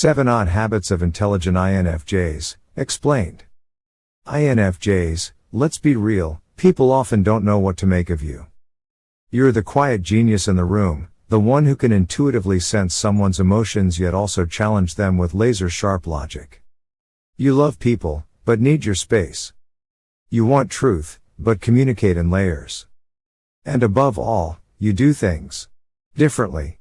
7 Odd Habits of Intelligent INFJs, explained. INFJs, let's be real, people often don't know what to make of you. You're the quiet genius in the room, the one who can intuitively sense someone's emotions yet also challenge them with laser-sharp logic. You love people, but need your space. You want truth, but communicate in layers. And above all, you do things differently.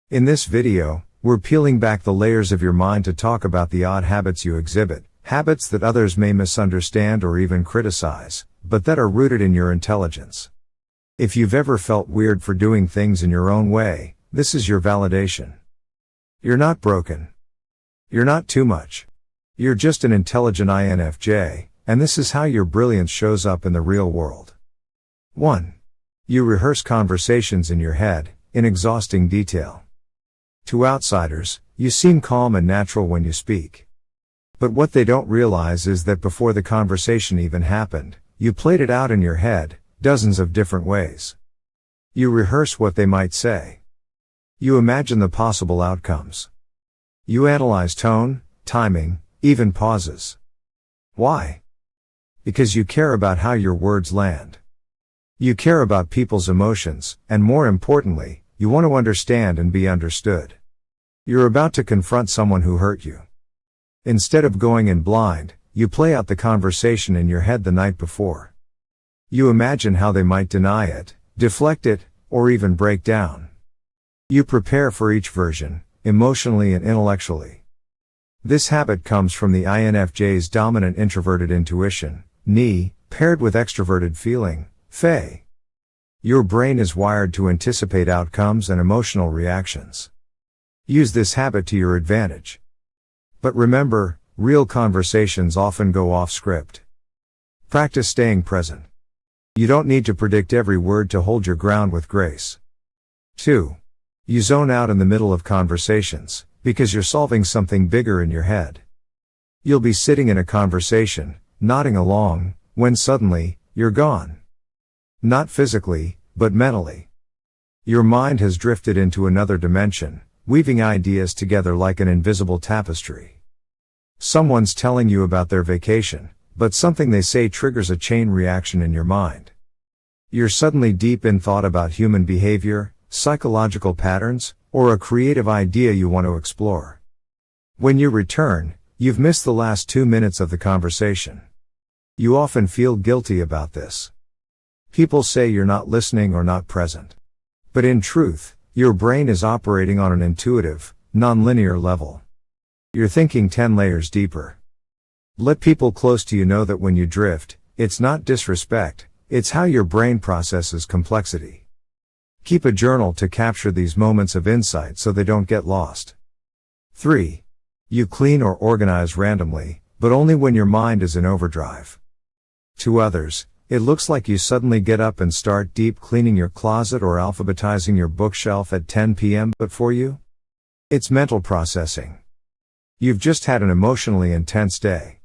In this video, we're peeling back the layers of your mind to talk about the odd habits you exhibit, habits that others may misunderstand or even criticize, but that are rooted in your intelligence. If you've ever felt weird for doing things in your own way, this is your validation. You're not broken. You're not too much. You're just an intelligent INFJ, and this is how your brilliance shows up in the real world. 1. You rehearse conversations in your head, in exhausting detail. To outsiders, you seem calm and natural when you speak. But what they don't realize is that before the conversation even happened, you played it out in your head, dozens of different ways. You rehearse what they might say. You imagine the possible outcomes. You analyze tone, timing, even pauses. Why? Because you care about how your words land. You care about people's emotions, and more importantly, you want to understand and be understood. You're about to confront someone who hurt you. Instead of going in blind, you play out the conversation in your head the night before. You imagine how they might deny it, deflect it, or even break down. You prepare for each version, emotionally and intellectually. This habit comes from the INFJ's dominant introverted intuition, NI, paired with extroverted feeling, FE. Your brain is wired to anticipate outcomes and emotional reactions. Use this habit to your advantage. But remember, real conversations often go off script. Practice staying present. You don't need to predict every word to hold your ground with grace. 2. You zone out in the middle of conversations, because you're solving something bigger in your head. You'll be sitting in a conversation, nodding along, when suddenly, you're gone. Not physically, but mentally. Your mind has drifted into another dimension, weaving ideas together like an invisible tapestry. Someone's telling you about their vacation, but something they say triggers a chain reaction in your mind. You're suddenly deep in thought about human behavior, psychological patterns, or a creative idea you want to explore. When you return, you've missed the last 2 minutes of the conversation. You often feel guilty about this. People say you're not listening or not present. But in truth, your brain is operating on an intuitive, non-linear level. You're thinking 10 layers deeper. Let people close to you know that when you drift, it's not disrespect, it's how your brain processes complexity. Keep a journal to capture these moments of insight so they don't get lost. 3. You clean or organize randomly, but only when your mind is in overdrive. To others, it looks like you suddenly get up and start deep cleaning your closet or alphabetizing your bookshelf at 10 p.m., but for you, it's mental processing. You've just had an emotionally intense day.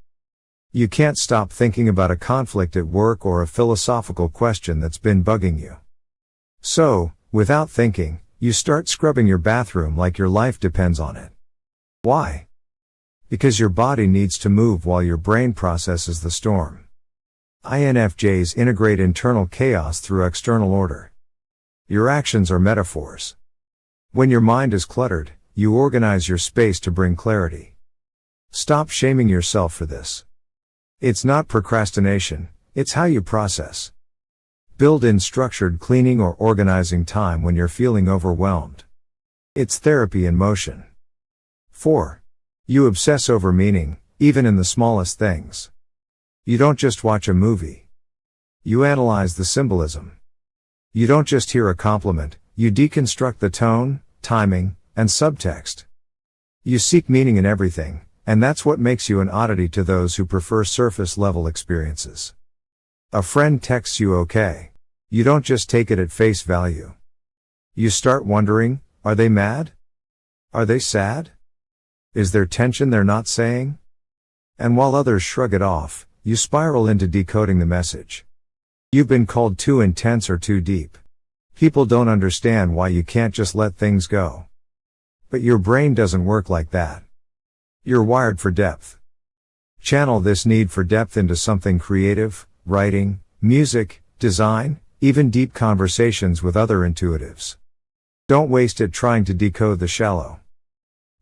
You can't stop thinking about a conflict at work or a philosophical question that's been bugging you. So, without thinking, you start scrubbing your bathroom like your life depends on it. Why? Because your body needs to move while your brain processes the storm. INFJs integrate internal chaos through external order. Your actions are metaphors. When your mind is cluttered, you organize your space to bring clarity. Stop shaming yourself for this. It's not procrastination, it's how you process. Build in structured cleaning or organizing time when you're feeling overwhelmed. It's therapy in motion. 4. You obsess over meaning, even in the smallest things. You don't just watch a movie. You analyze the symbolism. You don't just hear a compliment, you deconstruct the tone, timing, and subtext. You seek meaning in everything, and that's what makes you an oddity to those who prefer surface-level experiences. A friend texts you okay. You don't just take it at face value. You start wondering, are they mad? Are they sad? Is there tension they're not saying? And while others shrug it off, you spiral into decoding the message. You've been called too intense or too deep. People don't understand why you can't just let things go. But your brain doesn't work like that. You're wired for depth. Channel this need for depth into something creative, writing, music, design, even deep conversations with other intuitives. Don't waste it trying to decode the shallow.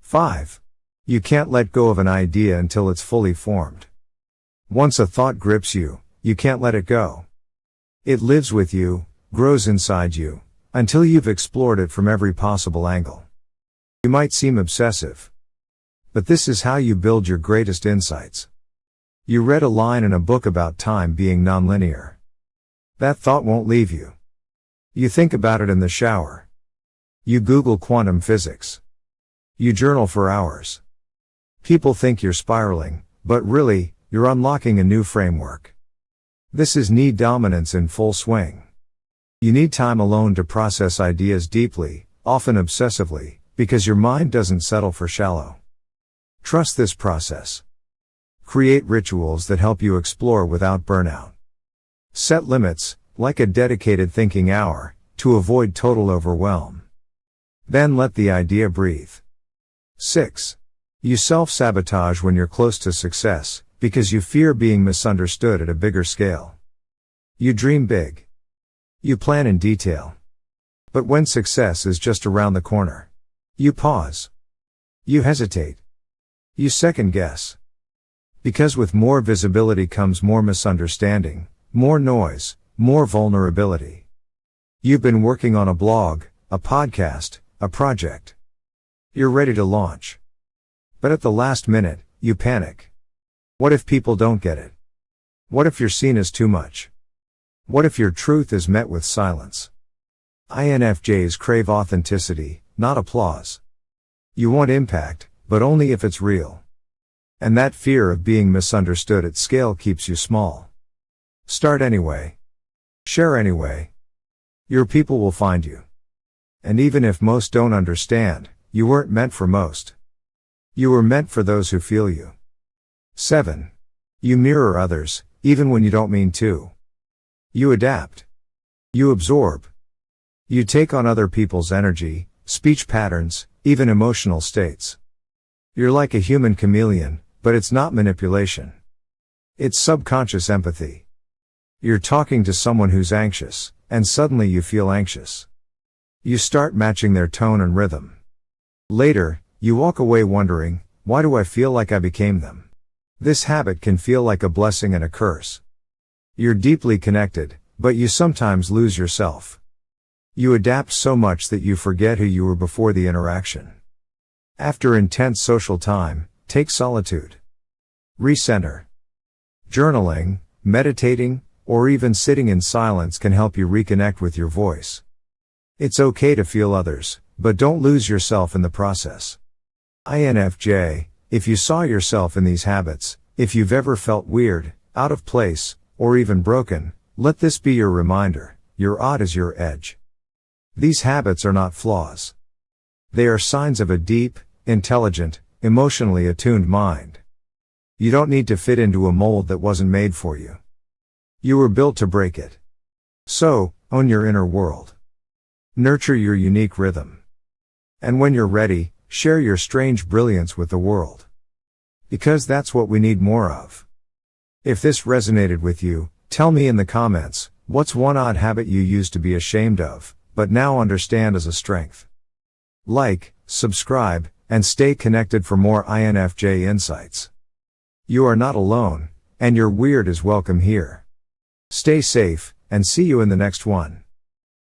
5. You can't let go of an idea until it's fully formed. Once a thought grips you, you can't let it go. It lives with you, grows inside you, until you've explored it from every possible angle. You might seem obsessive. But this is how you build your greatest insights. You read a line in a book about time being nonlinear. That thought won't leave you. You think about it in the shower. You Google quantum physics. You journal for hours. People think you're spiraling, but really, you're unlocking a new framework. This is need dominance in full swing. You need time alone to process ideas deeply, often obsessively, because your mind doesn't settle for shallow. Trust this process. Create rituals that help you explore without burnout. Set limits, like a dedicated thinking hour, to avoid total overwhelm. Then let the idea breathe. 6. You self-sabotage when you're close to success, because you fear being misunderstood at a bigger scale. You dream big. You plan in detail. But when success is just around the corner, you pause. You hesitate. You second guess. Because with more visibility comes more misunderstanding, more noise, more vulnerability. You've been working on a blog, a podcast, a project. You're ready to launch. But at the last minute, you panic. What if people don't get it? What if you're seen as too much? What if your truth is met with silence? INFJs crave authenticity, not applause. You want impact, but only if it's real. And that fear of being misunderstood at scale keeps you small. Start anyway. Share anyway. Your people will find you. And even if most don't understand, you weren't meant for most. You were meant for those who feel you. 7. You mirror others, even when you don't mean to. You adapt. You absorb. You take on other people's energy, speech patterns, even emotional states. You're like a human chameleon, but it's not manipulation. It's subconscious empathy. You're talking to someone who's anxious, and suddenly you feel anxious. You start matching their tone and rhythm. Later, you walk away wondering, why do I feel like I became them? This habit can feel like a blessing and a curse. You're deeply connected, but you sometimes lose yourself. You adapt so much that you forget who you were before the interaction. After intense social time, take solitude. Recenter. Journaling, meditating, or even sitting in silence can help you reconnect with your voice. It's okay to feel others, but don't lose yourself in the process. INFJ, if you saw yourself in these habits, if you've ever felt weird, out of place, or even broken, let this be your reminder, your odd is your edge. These habits are not flaws. They are signs of a deep, intelligent, emotionally attuned mind. You don't need to fit into a mold that wasn't made for you. You were built to break it. So, own your inner world. Nurture your unique rhythm. And when you're ready, share your strange brilliance with the world. Because that's what we need more of. If this resonated with you, tell me in the comments, what's one odd habit you used to be ashamed of, but now understand as a strength? Like, subscribe, and stay connected for more INFJ insights. You are not alone, and your weird is welcome here. Stay safe, and see you in the next one.